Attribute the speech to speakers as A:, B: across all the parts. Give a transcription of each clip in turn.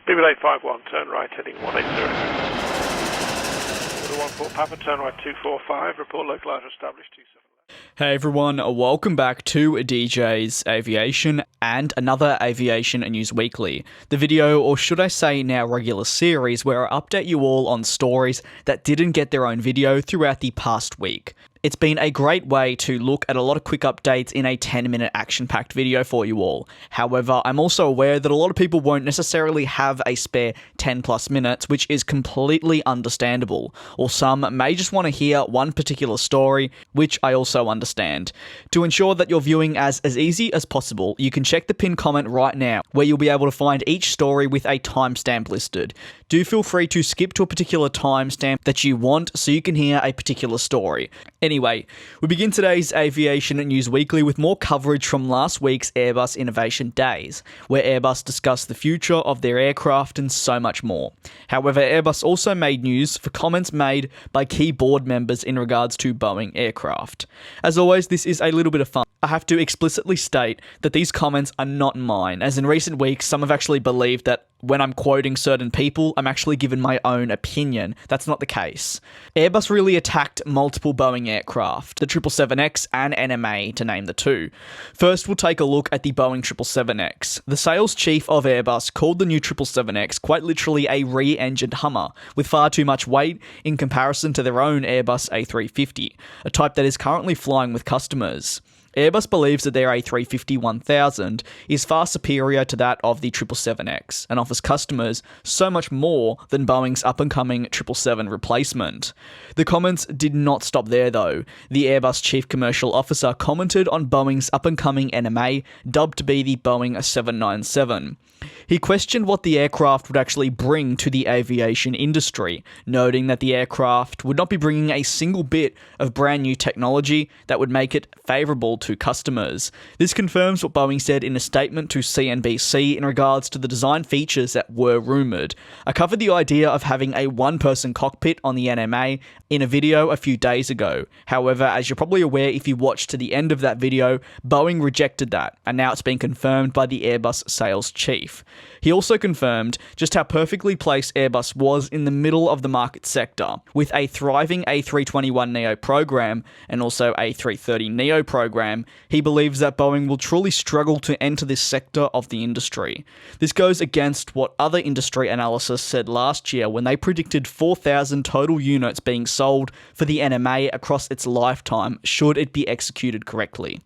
A: BB 851, turn right heading 180. Order 14 Papa, turn right 245, report localizer established 27.
B: Hey everyone, welcome back to DJ's Aviation and another Aviation News Weekly, the video, or should I say now regular series, where I update you all on stories that didn't get their own video throughout the past week. It's been a great way to look at a lot of quick updates in a 10-minute action-packed video for you all. However, I'm also aware that a lot of people won't necessarily have a spare 10 plus minutes, which is completely understandable. Or some may just want to hear one particular story, which I also understand. To ensure that you're viewing as easy as possible, you can check the pinned comment right now, where you'll be able to find each story with a timestamp listed. Do feel free to skip to a particular timestamp that you want so you can hear a particular story. Anyway, we begin today's Aviation News Weekly with more coverage from last week's Airbus Innovation Days, where Airbus discussed the future of their aircraft and so much more. However, Airbus also made news for comments made by key board members in regards to Boeing aircraft. As always, this is a little bit of fun. I have to explicitly state that these comments are not mine, as in recent weeks some have actually believed that when I'm quoting certain people, I'm actually given my own opinion. That's not the case. Airbus really attacked multiple Boeing aircraft, the 777X and NMA to name the two. First, we'll take a look at the Boeing 777X. The sales chief of Airbus called the new 777X quite literally a re-engined Hummer, with far too much weight in comparison to their own Airbus A350, a type that is currently flying with customers. Airbus believes that their A350-1000 is far superior to that of the 777X and offers customers so much more than Boeing's up-and-coming 777 replacement. The comments did not stop there though. The Airbus chief commercial officer commented on Boeing's up-and-coming NMA, dubbed to be the Boeing 797. He questioned what the aircraft would actually bring to the aviation industry, noting that the aircraft would not be bringing a single bit of brand new technology that would make it favourable to customers. This confirms what Boeing said in a statement to CNBC in regards to the design features that were rumoured. I covered the idea of having a one-person cockpit on the NMA in a video a few days ago. However, as you're probably aware if you watched to the end of that video, Boeing rejected that, and now it's been confirmed by the Airbus sales chief. He also confirmed just how perfectly placed Airbus was in the middle of the market sector, with a thriving A321neo program and also A330neo program. He believes that Boeing will truly struggle to enter this sector of the industry. This goes against what other industry analysis said last year when they predicted 4,000 total units being sold for the NMA across its lifetime should it be executed correctly.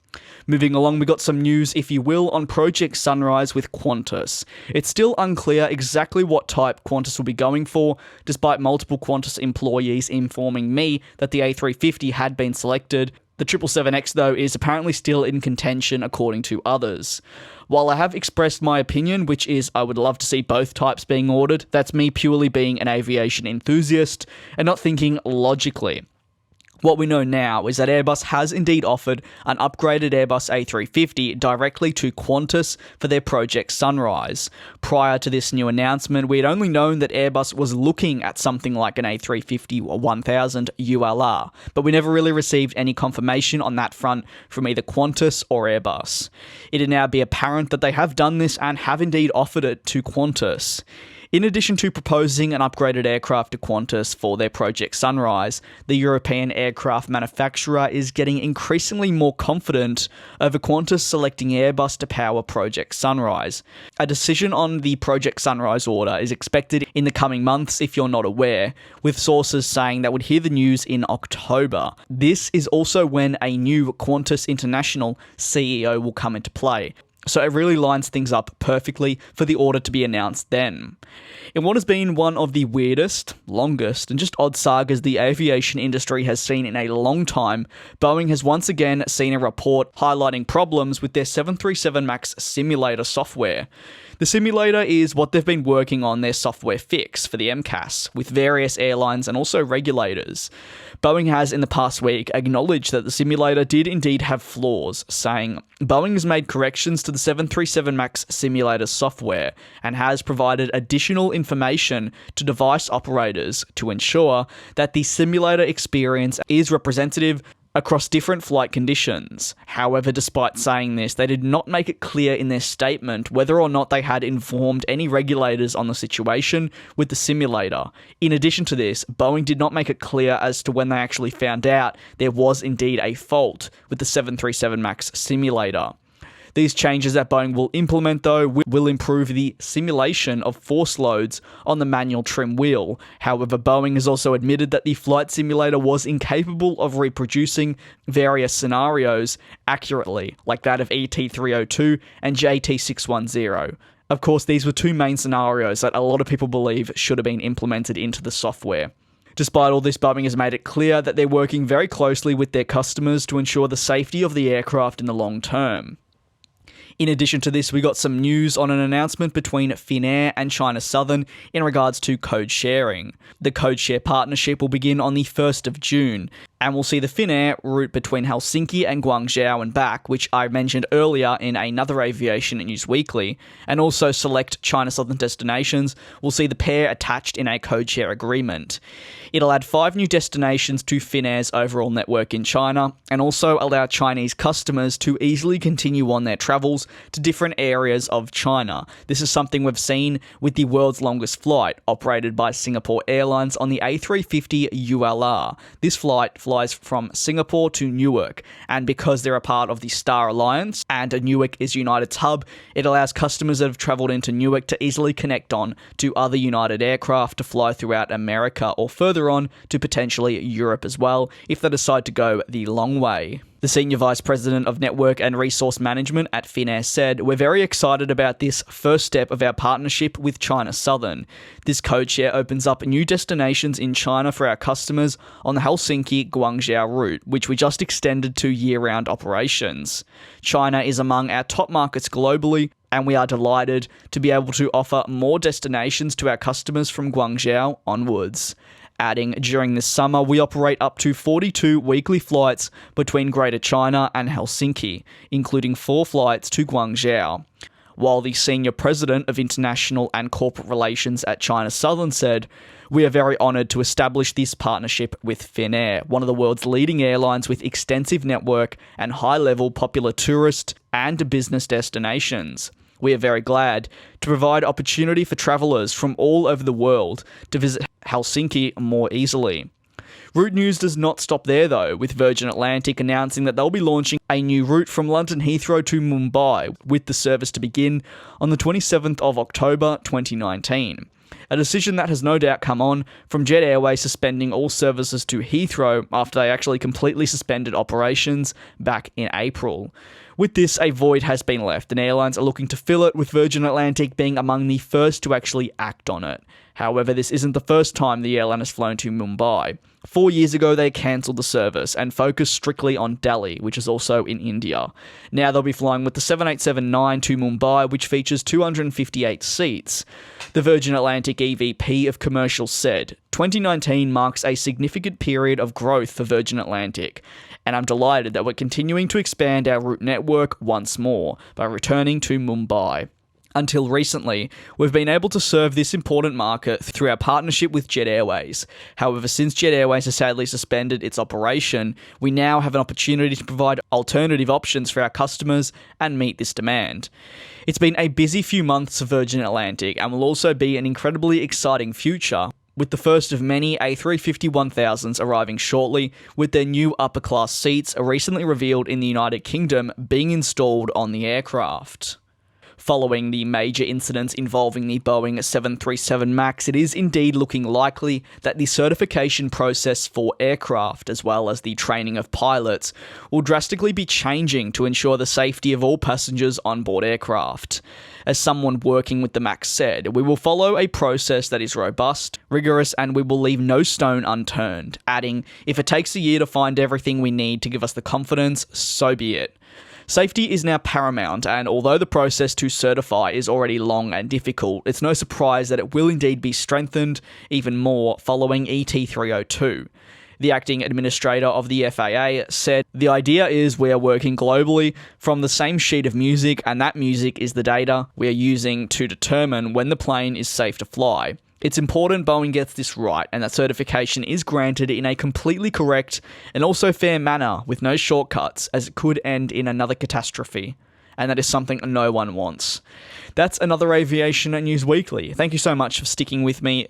B: Moving along, we got some news, if you will, on Project Sunrise with Qantas. It's still unclear exactly what type Qantas will be going for, despite multiple Qantas employees informing me that the A350 had been selected. The 777X, though, is apparently still in contention according to others. While I have expressed my opinion, which is I would love to see both types being ordered, that's me purely being an aviation enthusiast and not thinking logically. What we know now is that Airbus has indeed offered an upgraded Airbus A350 directly to Qantas for their Project Sunrise. Prior to this new announcement, we had only known that Airbus was looking at something like an A350-1000 ULR, but we never really received any confirmation on that front from either Qantas or Airbus. It'd now be apparent that they have done this and have indeed offered it to Qantas. In addition to proposing an upgraded aircraft to Qantas for their Project Sunrise, the European aircraft manufacturer is getting increasingly more confident over Qantas selecting Airbus to power Project Sunrise. A decision on the Project Sunrise order is expected in the coming months if you're not aware, with sources saying that would hear the news in October. This is also when a new Qantas International CEO will come into play. So it really lines things up perfectly for the order to be announced then. In what has been one of the weirdest, longest, and just odd sagas the aviation industry has seen in a long time, Boeing has once again seen a report highlighting problems with their 737 MAX simulator software. The simulator is what they've been working on their software fix for the MCAS, with various airlines and also regulators. Boeing has in the past week acknowledged that the simulator did indeed have flaws, saying, Boeing has made corrections to the 737 MAX simulator software and has provided additional information to device operators to ensure that the simulator experience is representative across different flight conditions. However, despite saying this, they did not make it clear in their statement whether or not they had informed any regulators on the situation with the simulator. In addition to this, Boeing did not make it clear as to when they actually found out there was indeed a fault with the 737 MAX simulator. These changes that Boeing will implement, though, will improve the simulation of force loads on the manual trim wheel. However, Boeing has also admitted that the flight simulator was incapable of reproducing various scenarios accurately, like that of ET302 and JT610. Of course, these were two main scenarios that a lot of people believe should have been implemented into the software. Despite all this, Boeing has made it clear that they're working very closely with their customers to ensure the safety of the aircraft in the long term. In addition to this, we got some news on an announcement between Finnair and China Southern in regards to code sharing. The code share partnership will begin on the 1st of June, and we'll see the Finnair route between Helsinki and Guangzhou and back, which I mentioned earlier in another Aviation News Weekly, and also select China Southern destinations. We'll see the pair attached in a code share agreement. It'll add 5 new destinations to Finnair's overall network in China, and also allow Chinese customers to easily continue on their travels to different areas of China. This is something we've seen with the world's longest flight, operated by Singapore Airlines on the A350 ULR. This flight flies from Singapore to Newark, and because they're a part of the Star Alliance and Newark is United's hub, it allows customers that have travelled into Newark to easily connect on to other United aircraft to fly throughout America or further on to potentially Europe as well, if they decide to go the long way. The Senior Vice President of Network and Resource Management at Finnair said, "We're very excited about this first step of our partnership with China Southern. This code share opens up new destinations in China for our customers on the Helsinki-Guangzhou route, which we just extended to year-round operations. China is among our top markets globally, and we are delighted to be able to offer more destinations to our customers from Guangzhou onwards." Adding, during this summer, we operate up to 42 weekly flights between Greater China and Helsinki, including 4 flights to Guangzhou. While the Senior President of International and Corporate Relations at China Southern said, "We are very honoured to establish this partnership with Finnair, one of the world's leading airlines with extensive network and high-level popular tourist and business destinations. We are very glad to provide opportunity for travellers from all over the world to visit Helsinki more easily." Route news does not stop there though, with Virgin Atlantic announcing that they'll be launching a new route from London Heathrow to Mumbai, with the service to begin on the 27th of October 2019. A decision that has no doubt come on from Jet Airways suspending all services to Heathrow after they actually completely suspended operations back in April. With this, a void has been left, and airlines are looking to fill it, with Virgin Atlantic being among the first to actually act on it. However, this isn't the first time the airline has flown to Mumbai. 4 years ago, they cancelled the service and focused strictly on Delhi, which is also in India. Now they'll be flying with the 787-9 to Mumbai, which features 258 seats. The Virgin Atlantic EVP of Commercial said, "2019 marks a significant period of growth for Virgin Atlantic, and I'm delighted that we're continuing to expand our route network once more by returning to Mumbai. Until recently, we've been able to serve this important market through our partnership with Jet Airways. However, since Jet Airways has sadly suspended its operation, we now have an opportunity to provide alternative options for our customers and meet this demand. It's been a busy few months for Virgin Atlantic and will also be an incredibly exciting future, with the first of many A350-1000s arriving shortly, with their new upper-class seats recently revealed in the United Kingdom being installed on the aircraft." Following the major incidents involving the Boeing 737 MAX, it is indeed looking likely that the certification process for aircraft, as well as the training of pilots, will drastically be changing to ensure the safety of all passengers on board aircraft. As someone working with the MAX said, "We will follow a process that is robust, rigorous, and we will leave no stone unturned," adding, "If it takes a year to find everything we need to give us the confidence, so be it." Safety is now paramount, and although the process to certify is already long and difficult, it's no surprise that it will indeed be strengthened even more following ET302. The acting administrator of the FAA said, "The idea is we are working globally from the same sheet of music, and that music is the data we are using to determine when the plane is safe to fly. It's important Boeing gets this right and that certification is granted in a completely correct and also fair manner with no shortcuts, as it could end in another catastrophe. And that is something no one wants. That's another Aviation News Weekly. Thank you so much for sticking with me.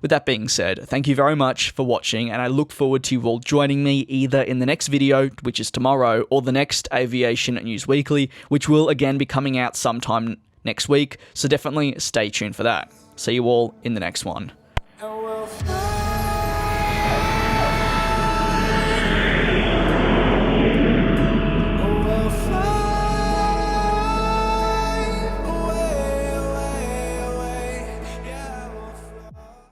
B: With that being said, thank you very much for watching, and I look forward to you all joining me either in the next video, which is tomorrow, or the next Aviation News Weekly, which will again be coming out sometime next week, so definitely stay tuned for that. See you all in the next one.